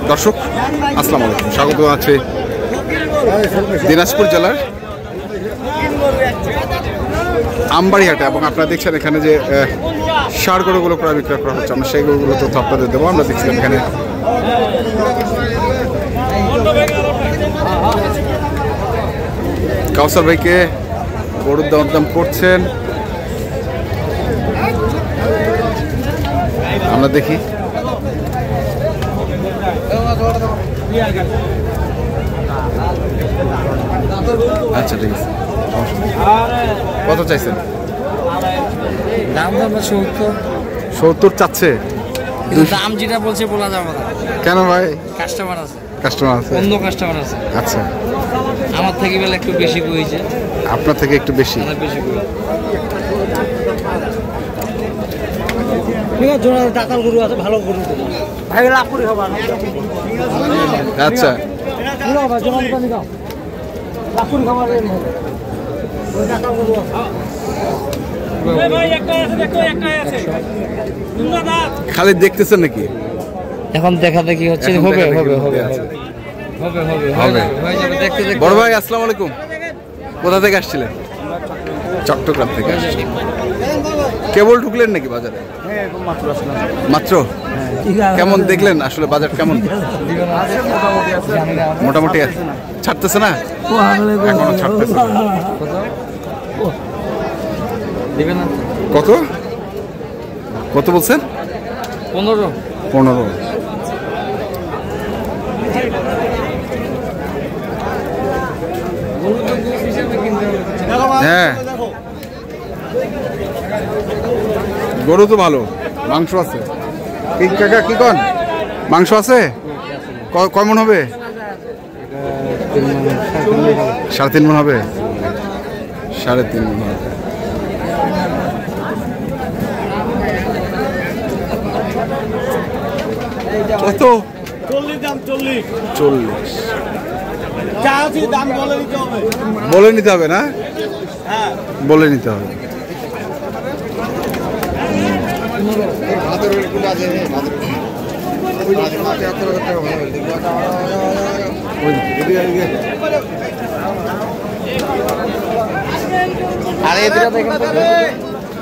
দর্শক আসসালামু আলাইকুম, স্বাগত আছে দিনাজপুর জেলার আমবাড়িহাটে। এবং আপনারা দেখছেন এখানে যে ষাঁড় গরুগুলো ক্রয় বিক্রয় করা হচ্ছে, আমরা সেই গরুগুলো তথ্য আপনাদের দেবো। আমরা দেখছিলাম এখানে কাউসার ভাইকে গরুর দরদাম করছেন, আমরা দেখি। আচ্ছা ঠিক আছে, কত চাইছেন? দাম 70 চাচ্ছে। দাম যেটা বলছে বলা যাবে না। কেন ভাই? কাস্টমার আছে, অন্য কাস্টমার আছে। আচ্ছা, আমার থেকে বেলা একটু বেশি কইছে। আপনার থেকে একটু বেশি? ঠিক আছে, জোড়া দাতাল গরু আছে, ভালো গরু ভাই লাভ করে হবে। আচ্ছা খালি দেখতেছেন নাকি? এখন দেখা দেখি হচ্ছে। হবে হবে হবে হবে। বড় ভাই আসসালামু আলাইকুম, কোথা থেকে আসছিলেন? চট্টগ্রাম থেকে আসছিলেন। কেবল ঢুকলেন নাকি বাজারে? মাত্র? কেমন দেখলেন আসলে বাজার কেমন? মোটামুটি আছে, ছাড়তেছে না এখনো, ছাড়তেছে না। কত কত বলছেন? 15। হ্যাঁ, গরু তো ভালো, মাংস আছে। কি কাকা কি কন, মাংস আছে? কয় মন হবে? 3.5 মন হবে। 3.5 মন হবে। কত? 40। বলে নিতে হবে না? বলে নিতে হবে।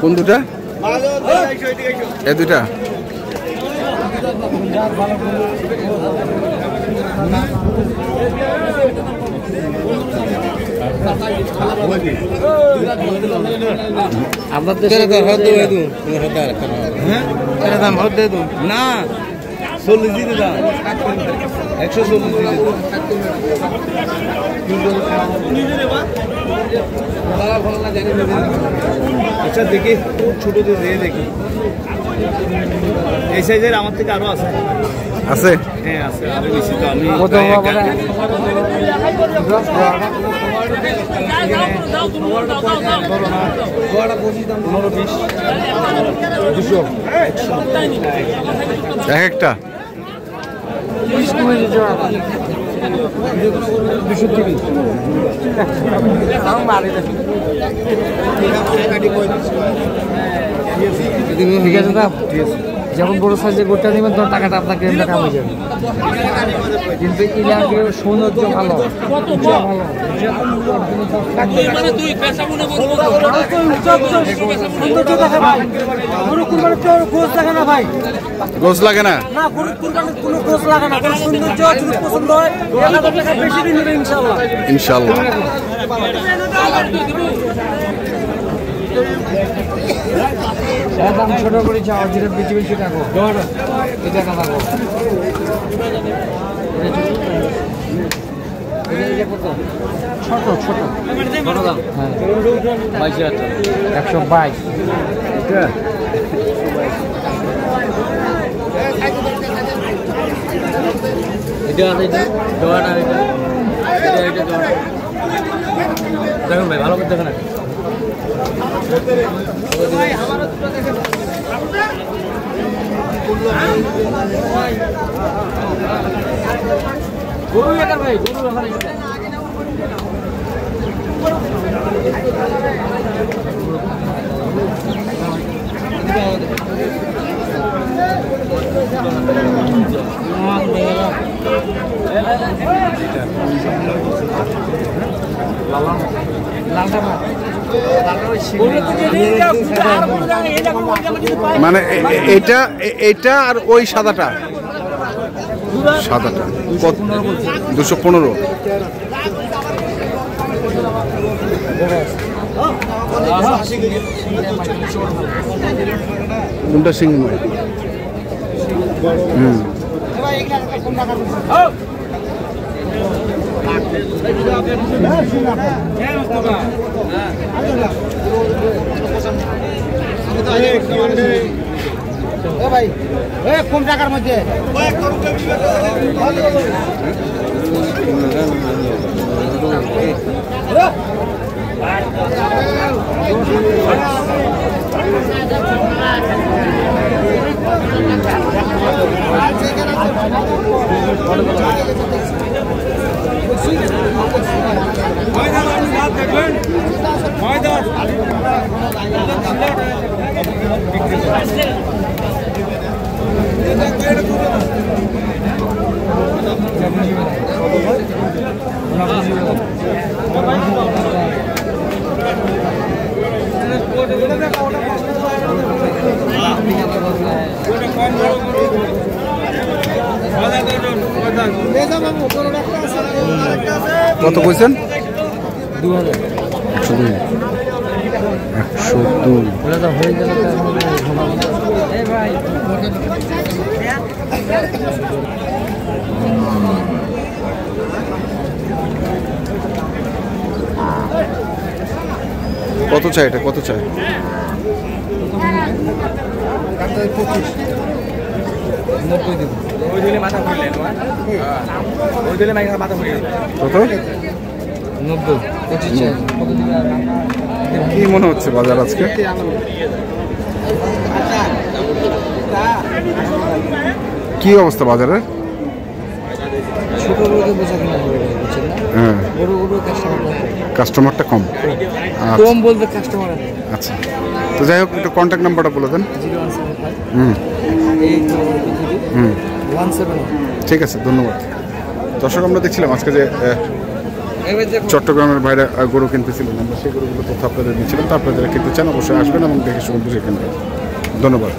কোন দুটা? এ দুটা। আপনাদের দাম না 40 দিতে দাম 140 আচ্ছা দেখি ছোট দিয়ে দেখি। এই সাইজের আমার থেকে আরো আছে। আছে? হ্যাঁ আছে, আরো বেশি। তো আমি এক একটা 200 ঠিক আছে দাম। যেমন বড় সাইজের গোটা নেবেন তখন টাকাটা আপনাকে কাম হয়ে যাবে। কিন্তু ইলাকের সৌন্দর্য ভালো, গোস লাগে না। ইনশাআল্লাহ। দাম ছোট করে চাও, যেটা বেশি বেশি টাকা এটা টাকা ছোট ছোট দাম। হ্যাঁ 122। এটা দেখুন ভাই, ভালো করে দেখেন। গরু এটা ভাই, গরু রাখা মানে এটা আর ওই সাদাটা 215। কোনটা সিংময়? কম টাকার মধ্যে কত কইছেন? 2000। 102। কত চাই এটা? কত চাই? 90। কি মনে হচ্ছে বাজার আজকে? কি অবস্থা বাজারের? ছোট গরুকে বেচা কিনা হয়ে গেছে, বুঝছেন না? হ্যাঁ, বড় গরু কাস্টমারটা কম। কম বলতে কাস্টমার আচ্ছা, তো যাই হোক একটু কন্ট্যাক্ট নাম্বারটা বলে দেন। 0175 ঠিক আছে, ধন্যবাদ। দর্শক, আমরা দেখছিলাম আজকে যে চট্টগ্রামের বাইরে গরু কিনতেছিলেন, আমরা সেই গরুগুলো তথ্য আপনাদের দিচ্ছিলাম। তো আপনারা যারা কিনতে চান অবশ্যই আসবেন এবং দেখে শুনে বুঝে কিনবেন। ধন্যবাদ।